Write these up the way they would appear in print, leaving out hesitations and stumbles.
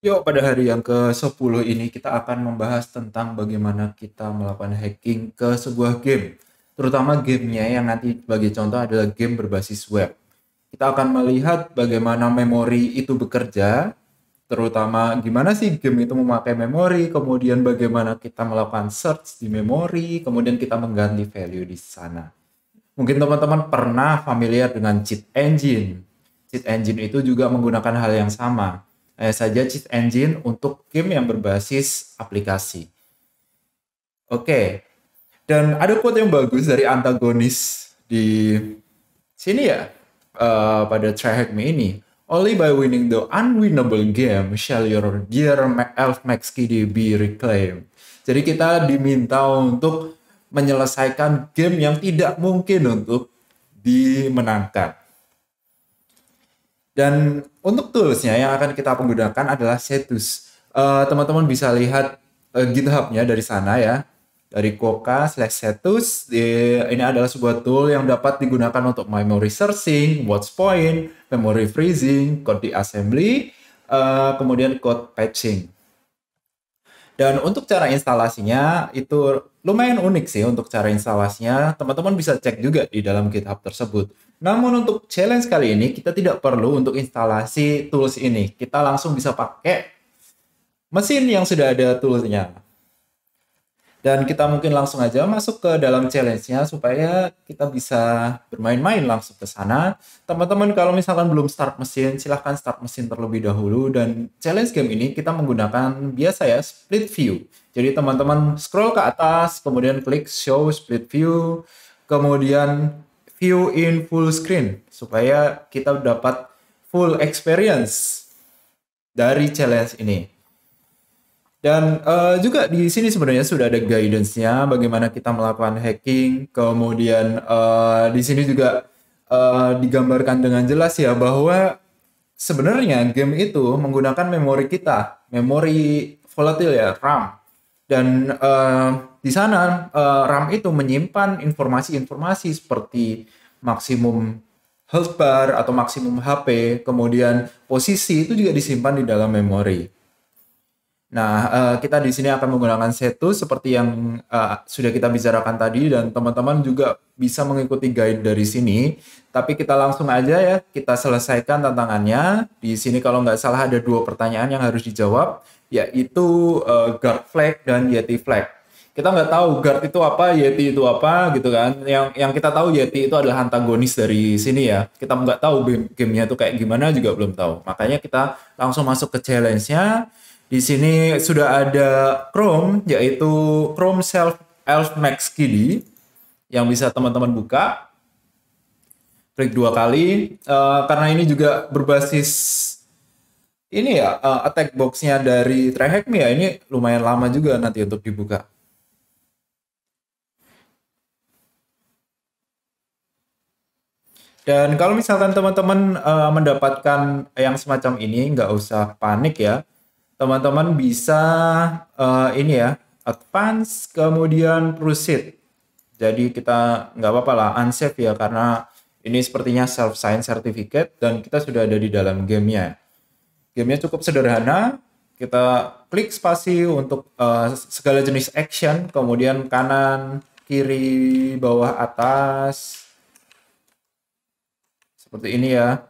Yuk, pada hari yang ke-10 ini kita akan membahas tentang bagaimana kita melakukan hacking ke sebuah game. Terutama gamenya yang nanti bagi contoh adalah game berbasis web. Kita akan melihat bagaimana memori itu bekerja, terutama gimana sih game itu memakai memori, kemudian bagaimana kita melakukan search di memori, kemudian kita mengganti value di sana. Mungkin teman-teman pernah familiar dengan cheat engine. Cheat engine itu juga menggunakan hal yang sama. Saja cheat engine untuk game yang berbasis aplikasi. Oke, dan ada quote yang bagus dari antagonis di sini ya, pada Try Hack Me ini. Only by winning the unwinnable game shall your dear elf max KD be reclaimed. Jadi kita diminta untuk menyelesaikan game yang tidak mungkin untuk dimenangkan. Dan untuk toolsnya yang akan kita menggunakan adalah Cetus. Teman-teman bisa lihat GitHub-nya dari sana ya, dari Koka/Cetus. Ini adalah sebuah tool yang dapat digunakan untuk memory searching, watch point, memory freezing, code assembly, kemudian code patching. Dan untuk cara instalasinya itu lumayan unik sih untuk cara instalasinya. Teman-teman bisa cek juga di dalam GitHub tersebut. Namun untuk challenge kali ini kita tidak perlu untuk instalasi tools ini. Kita langsung bisa pakai mesin yang sudah ada toolsnya. Dan kita mungkin langsung aja masuk ke dalam challenge-nya supaya kita bisa bermain-main langsung ke sana. Teman-teman kalau misalkan belum start mesin, silahkan start mesin terlebih dahulu. Dan challenge game ini kita menggunakan biasa ya, split view. Jadi teman-teman scroll ke atas, kemudian klik show split view, kemudian view in full screen supaya kita dapat full experience dari challenge ini. Dan juga di sini sebenarnya sudah ada guidance-nya bagaimana kita melakukan hacking. Kemudian di sini juga digambarkan dengan jelas ya bahwa sebenarnya game itu menggunakan memori kita, memori volatile ya, RAM. Dan di sana RAM itu menyimpan informasi-informasi seperti maksimum health bar atau maksimum HP, kemudian posisi itu juga disimpan di dalam memori. Nah, kita di sini akan menggunakan Cetus seperti yang sudah kita bicarakan tadi dan teman-teman juga bisa mengikuti guide dari sini. Tapi kita langsung aja ya, kita selesaikan tantangannya. Di sini kalau nggak salah ada 2 pertanyaan yang harus dijawab, yaitu guard flag dan yeti flag. Kita nggak tahu guard itu apa, yeti itu apa gitu kan. Yang kita tahu yeti itu adalah antagonis dari sini ya. Kita nggak tahu gamenya itu kayak gimana juga belum tahu. Makanya kita langsung masuk ke challenge-nya. Di sini sudah ada Chrome, yaitu Chrome Self Elf Max KD yang bisa teman-teman buka. Klik 2 kali, karena ini juga berbasis ini ya, attack box-nya dari TryHack Me ya, ini lumayan lama juga nanti untuk dibuka. Dan kalau misalkan teman-teman mendapatkan yang semacam ini, nggak usah panik ya. Teman-teman bisa ini ya, advance kemudian proceed. Jadi kita nggak apa-apa lah unsave ya karena ini sepertinya self sign certificate dan kita sudah ada di dalam gamenya. Gamenya cukup sederhana. Kita klik spasi untuk segala jenis action, kemudian kanan, kiri, bawah, atas, seperti ini ya.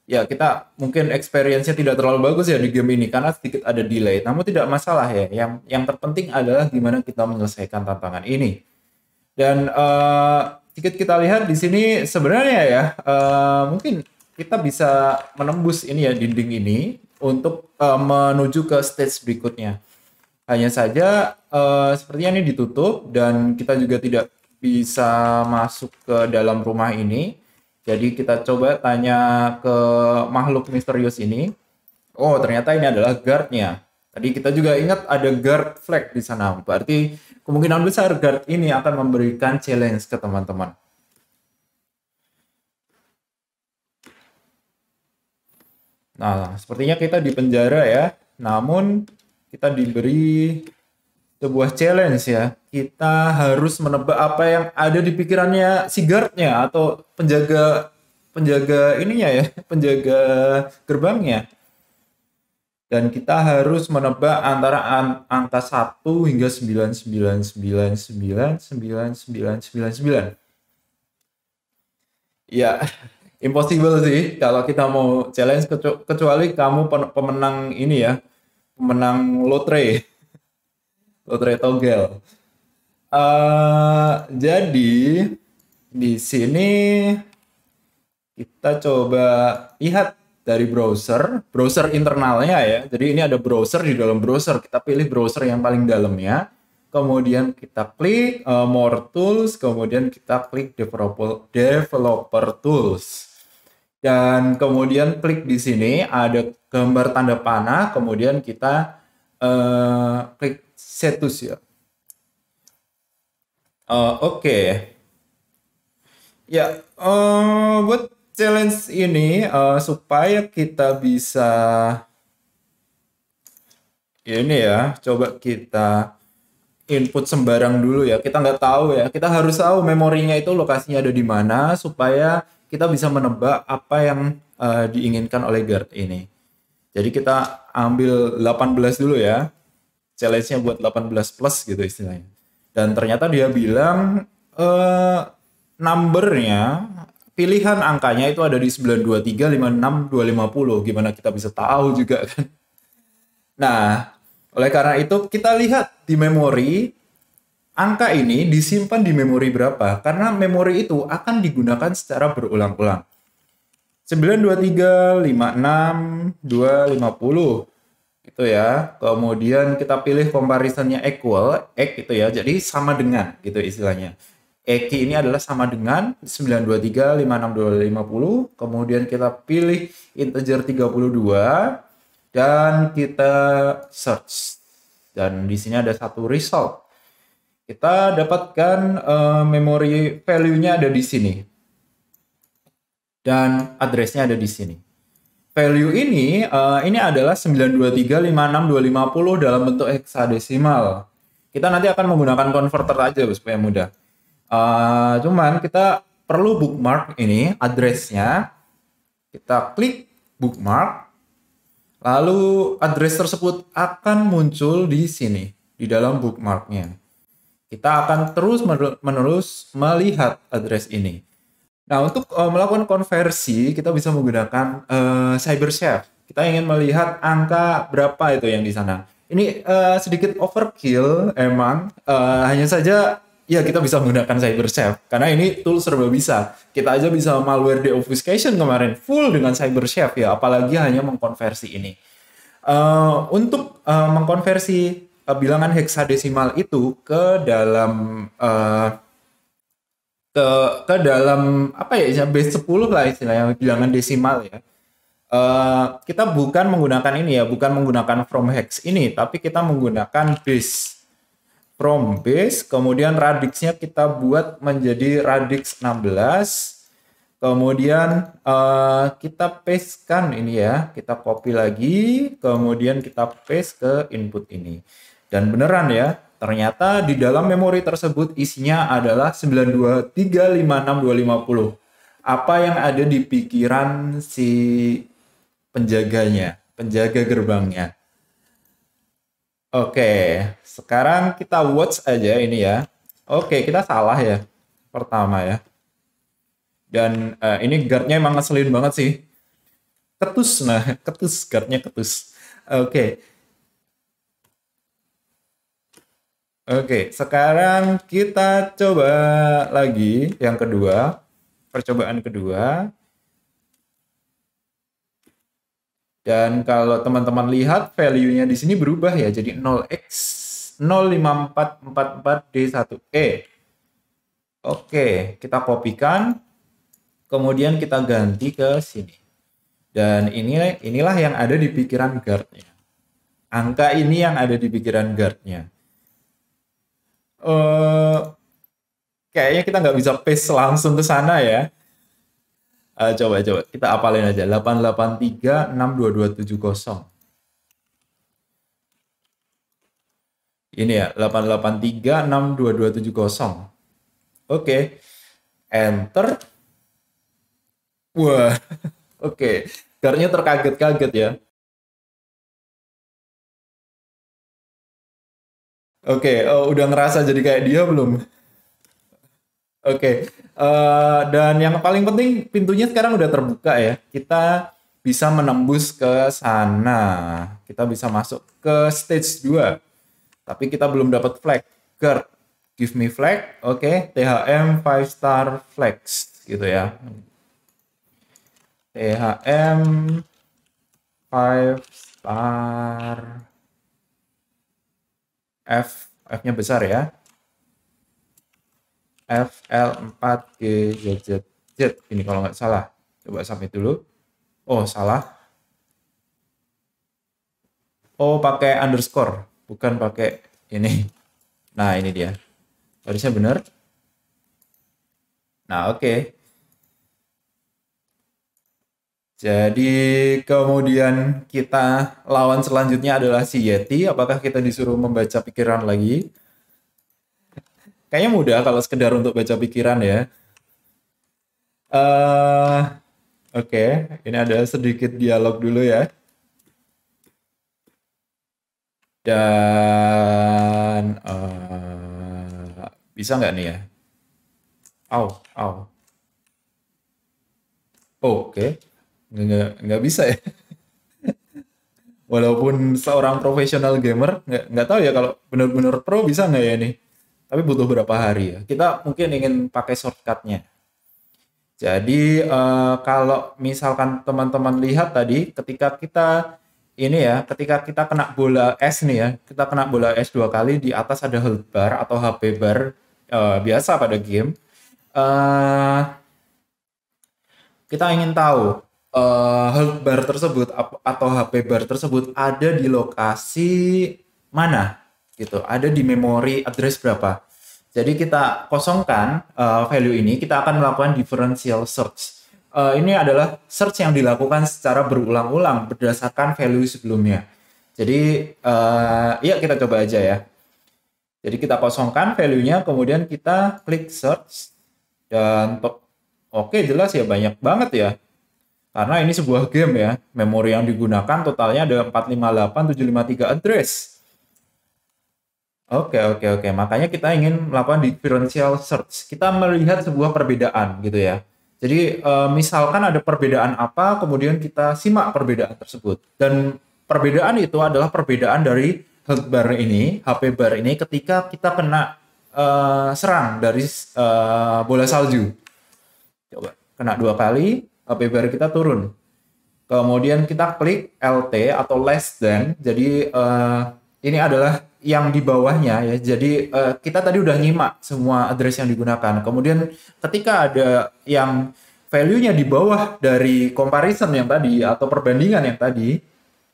Ya, kita mungkin experience-nya tidak terlalu bagus ya di game ini karena sedikit ada delay. Namun tidak masalah ya. Yang terpenting adalah gimana kita menyelesaikan tantangan ini. Dan sedikit kita lihat di sini sebenarnya ya mungkin kita bisa menembus ini ya dinding ini untuk menuju ke stage berikutnya. Hanya saja sepertinya ini ditutup dan kita juga tidak bisa masuk ke dalam rumah ini. Jadi kita coba tanya ke makhluk misterius ini. Oh, ternyata ini adalah guard-nya. Tadi kita juga ingat ada guard flag di sana. Berarti kemungkinan besar guard ini akan memberikan challenge ke teman-teman. Nah, sepertinya kita di penjara ya. Namun kita diberi sebuah challenge ya. Kita harus menebak apa yang ada di pikirannya si guardnya atau penjaga penjaga ininya ya, penjaga gerbangnya. Dan kita harus menebak antara angka 1 hingga 999999999. Ya, impossible sih kalau kita mau challenge kecuali kamu pemenang ini ya, pemenang lotre, lotre togel. Jadi di sini kita coba lihat dari browser internalnya ya. Jadi ini ada browser, di dalam browser kita pilih browser yang paling dalamnya. Kemudian kita klik more tools, kemudian kita klik developer tools. Dan kemudian klik di sini ada gambar tanda panah, kemudian kita klik Cetus ya. Oke. Ya, buat challenge ini supaya kita bisa ini ya, coba kita input sembarang dulu ya. Kita nggak tahu ya. Kita harus tahu memorinya itu lokasinya ada di mana supaya kita bisa menebak apa yang diinginkan oleh guard ini. Jadi kita ambil 18 dulu ya. Challenge-nya buat 18 plus gitu istilahnya. Dan ternyata dia bilang numbernya, pilihan angkanya itu ada di 923, 56, 250. Gimana kita bisa tahu juga kan? Nah, oleh karena itu kita lihat di memori, angka ini disimpan di memori berapa? Karena memori itu akan digunakan secara berulang-ulang. 923, 56, 250 gitu ya. Kemudian kita pilih comparisonnya equal, itu ya. Jadi sama dengan gitu istilahnya. Eki ini adalah sama dengan 923, 56, 250. Kemudian kita pilih integer 32 dan kita search. Dan di sini ada satu result. Kita dapatkan memori value-nya ada di sini. Dan address-nya ada di sini. Value ini adalah 923562550 dalam bentuk heksadesimal. Kita nanti akan menggunakan converter aja supaya mudah. Cuman kita perlu bookmark ini address-nya. Kita klik bookmark. Lalu address tersebut akan muncul di sini, di dalam bookmarknya. Kita akan terus-menerus melihat address ini. Nah, untuk melakukan konversi, kita bisa menggunakan CyberChef. Kita ingin melihat angka berapa itu yang di sana. Ini sedikit overkill, emang. Hanya saja, ya kita bisa menggunakan CyberChef. Karena ini tool serba bisa. Kita aja bisa malware deobfuscation kemarin, full dengan CyberChef ya. Apalagi hanya mengkonversi ini. Untuk mengkonversi bilangan heksadesimal itu ke dalam ke dalam apa ya, base 10 lah istilahnya, bilangan desimal ya. Kita bukan menggunakan ini ya, bukan menggunakan from hex ini, tapi kita menggunakan base. From base, kemudian radixnya kita buat menjadi radix 16. Kemudian kita pastekan ini ya, kita copy lagi, kemudian kita paste ke input ini. Dan beneran ya, ternyata di dalam memori tersebut isinya adalah 923562550. Apa yang ada di pikiran si penjaganya, penjaga gerbangnya. Oke, sekarang kita watch aja ini ya. Oke, kita salah ya. Pertama ya. Dan ini guardnya emang ngeselin banget sih. Ketus, nah ketus, guardnya ketus. Oke. Oke, sekarang kita coba lagi yang kedua, percobaan kedua. Dan kalau teman-teman lihat value-nya di sini berubah ya, jadi 0x 05444D1E. Oke, kita kopikan, kemudian kita ganti ke sini. Dan inilah yang ada di pikiran guardnya. Angka ini yang ada di pikiran guardnya. Kayaknya kita nggak bisa paste langsung ke sana ya. Coba kita apalin aja 883622270. Ini ya 883622270. Oke. Enter. Wah. Oke. Guardnya terkaget-kaget ya. Oke, udah ngerasa jadi kayak dia belum? Oke, dan yang paling penting pintunya sekarang udah terbuka ya. Kita bisa menembus ke sana. Kita bisa masuk ke stage 2. Tapi kita belum dapat flag. Guard, give me flag. Oke, THM 5 star flags gitu ya. THM 5 star F-nya besar ya. FL4GZZ ini kalau nggak salah. Coba submit dulu. Oh, salah. Oh, pakai underscore, bukan pakai ini. Nah, ini dia. Harusnya benar. Nah, oke. Jadi kemudian kita lawan selanjutnya adalah si Yeti. Apakah kita disuruh membaca pikiran lagi? Kayaknya mudah kalau sekedar untuk baca pikiran ya. eh oke, ini ada sedikit dialog dulu ya. Dan bisa nggak nih ya? Au, au. Oke, nggak bisa ya. Walaupun seorang profesional gamer, nggak tahu ya kalau benar-benar pro bisa nggak ya nih. Tapi butuh berapa hari ya. Kita mungkin ingin pakai shortcutnya. Jadi kalau misalkan teman-teman lihat tadi, ketika kita ini ya, ketika kita kena bola es nih ya, kita kena bola es 2 kali, di atas ada health bar atau HP bar biasa pada game. eh Kita ingin tahu health bar tersebut atau HP bar tersebut ada di lokasi mana gitu, ada di memori address berapa. Jadi kita kosongkan value ini, kita akan melakukan differential search. Ini adalah search yang dilakukan secara berulang-ulang berdasarkan value sebelumnya. Jadi ya kita coba aja ya. Jadi kita kosongkan value-nya, kemudian kita klik search dan oke, jelas ya banyak banget ya. Karena ini sebuah game ya. Memori yang digunakan totalnya ada 458.753 address. Oke, oke, oke. Makanya kita ingin melakukan differential search. Kita melihat sebuah perbedaan gitu ya. Jadi misalkan ada perbedaan apa, kemudian kita simak perbedaan tersebut. Dan perbedaan itu adalah perbedaan dari health bar ini, HP bar ini ketika kita kena serang dari bola salju. Coba kena 2 kali, HP bar kita turun. Kemudian kita klik LT atau less than. Jadi ini adalah yang di bawahnya ya. Jadi kita tadi udah nyimak semua address yang digunakan. Kemudian ketika ada yang value-nya di bawah dari comparison yang tadi atau perbandingan yang tadi,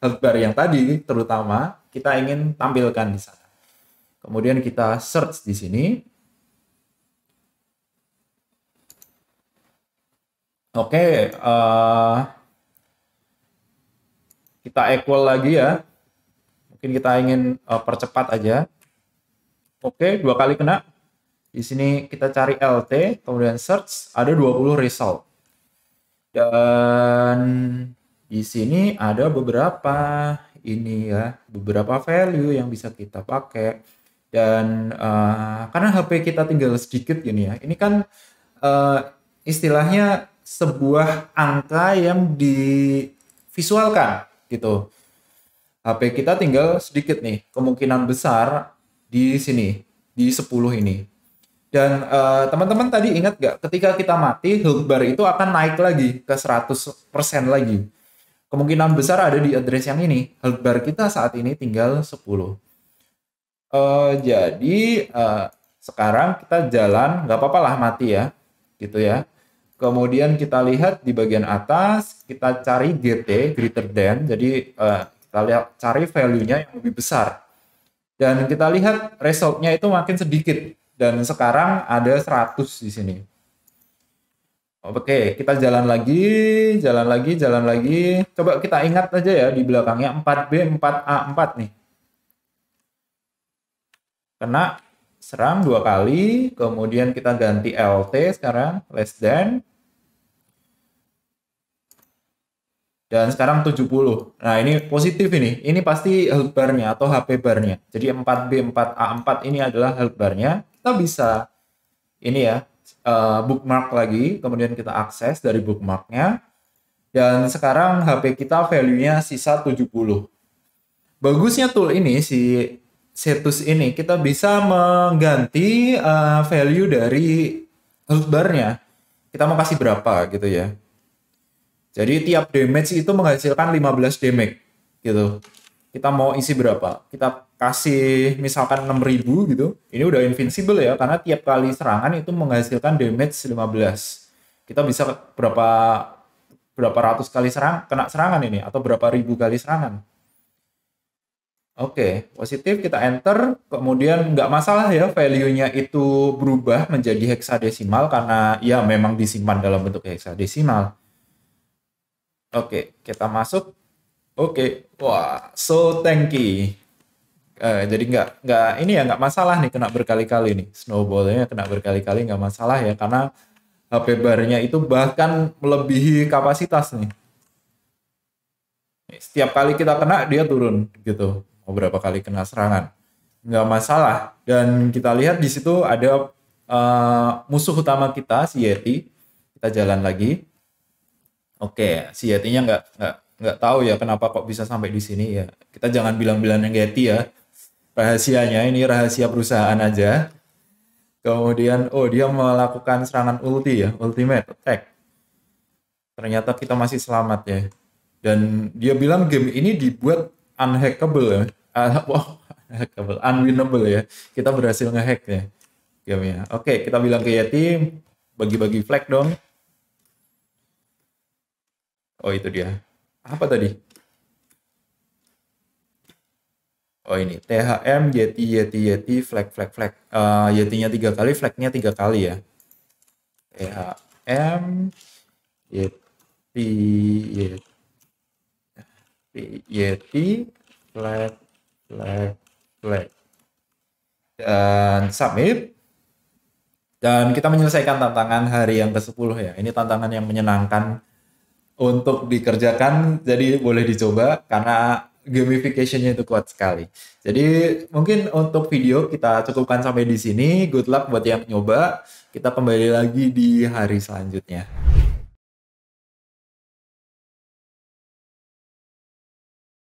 health bar yang tadi terutama, kita ingin tampilkan di sana. Kemudian kita search di sini. Oke, kita equal lagi ya. Mungkin kita ingin percepat aja. Oke, 2 kali kena. Di sini kita cari LT, kemudian search, ada 20 result. Dan di sini ada beberapa ini ya, beberapa value yang bisa kita pakai. Dan karena HP kita tinggal sedikit gini ya, ini kan istilahnya sebuah angka yang divisualkan gitu. HP kita tinggal sedikit nih, kemungkinan besar di sini, di 10 ini. Dan teman-teman tadi ingat nggak, ketika kita mati, health bar itu akan naik lagi ke 100% lagi. Kemungkinan besar ada di address yang ini. Health bar kita saat ini tinggal 10. Jadi sekarang kita jalan, nggak apa-apa lah mati ya, gitu ya. Kemudian kita lihat di bagian atas, kita cari GT, greater than, jadi kita lihat cari value-nya yang lebih besar. Dan kita lihat result-nya itu makin sedikit. Dan sekarang ada 100 di sini. Oke, kita jalan lagi, jalan lagi, jalan lagi. Coba kita ingat aja ya di belakangnya 4B, 4A, 4 nih. Kena serang 2 kali, kemudian kita ganti LT sekarang, less than. Dan sekarang 70. Nah, ini positif ini. Ini pasti health bar-nya atau HP bar-nya. Jadi 4B4A4 ini adalah health bar-nya. Kita bisa ini ya, bookmark lagi, kemudian kita akses dari bookmarknya. Dan sekarang HP kita value-nya sisa 70. Bagusnya tool ini, si Cetus ini, kita bisa mengganti value dari health bar-nya. Kita mau kasih berapa gitu ya. Jadi tiap damage itu menghasilkan 15 damage gitu. Kita mau isi berapa? Kita kasih misalkan 6.000 gitu. Ini udah invincible ya karena tiap kali serangan itu menghasilkan damage 15. Kita bisa berapa berapa ratus kali kena serangan ini atau berapa ribu kali serangan. Oke, positif kita enter, kemudian nggak masalah ya value-nya itu berubah menjadi heksadesimal karena ya memang disimpan dalam bentuk heksadesimal. Oke, kita masuk. Oke, wah, so tanky. Jadi nggak ini ya nggak masalah nih kena berkali-kali nih snowballnya kena berkali-kali nggak masalah ya karena HP barnya itu bahkan melebihi kapasitas nih. Setiap kali kita kena dia turun gitu. Mau berapa kali kena serangan nggak masalah. Dan kita lihat di situ ada musuh utama kita si Yeti. Kita jalan lagi. Oke, si Yeti-nya nggak tahu ya kenapa kok bisa sampai di sini ya. Kita jangan bilang-bilang yang Yeti ya. Rahasianya ini rahasia perusahaan aja. Kemudian oh dia melakukan serangan ulti ya, ultimate attack. Ternyata kita masih selamat ya. Dan dia bilang game ini dibuat unhackable ya. Wow, unhackable, unwinnable ya. Kita berhasil ngehack ya gamenya. Oke, kita bilang ke Yeti bagi-bagi flag dong. Oh itu dia. Apa tadi? Oh ini THM Yeti flag. Yetinya 3 kali, flagnya 3 kali ya. THM Yeti flag. Dan submit. Dan kita menyelesaikan tantangan hari yang ke-10 ya. Ini tantangan yang menyenangkan untuk dikerjakan, jadi boleh dicoba karena gamification-nya itu kuat sekali. Jadi mungkin untuk video kita cukupkan sampai di sini. Good luck buat yang nyoba. Kita kembali lagi di hari selanjutnya.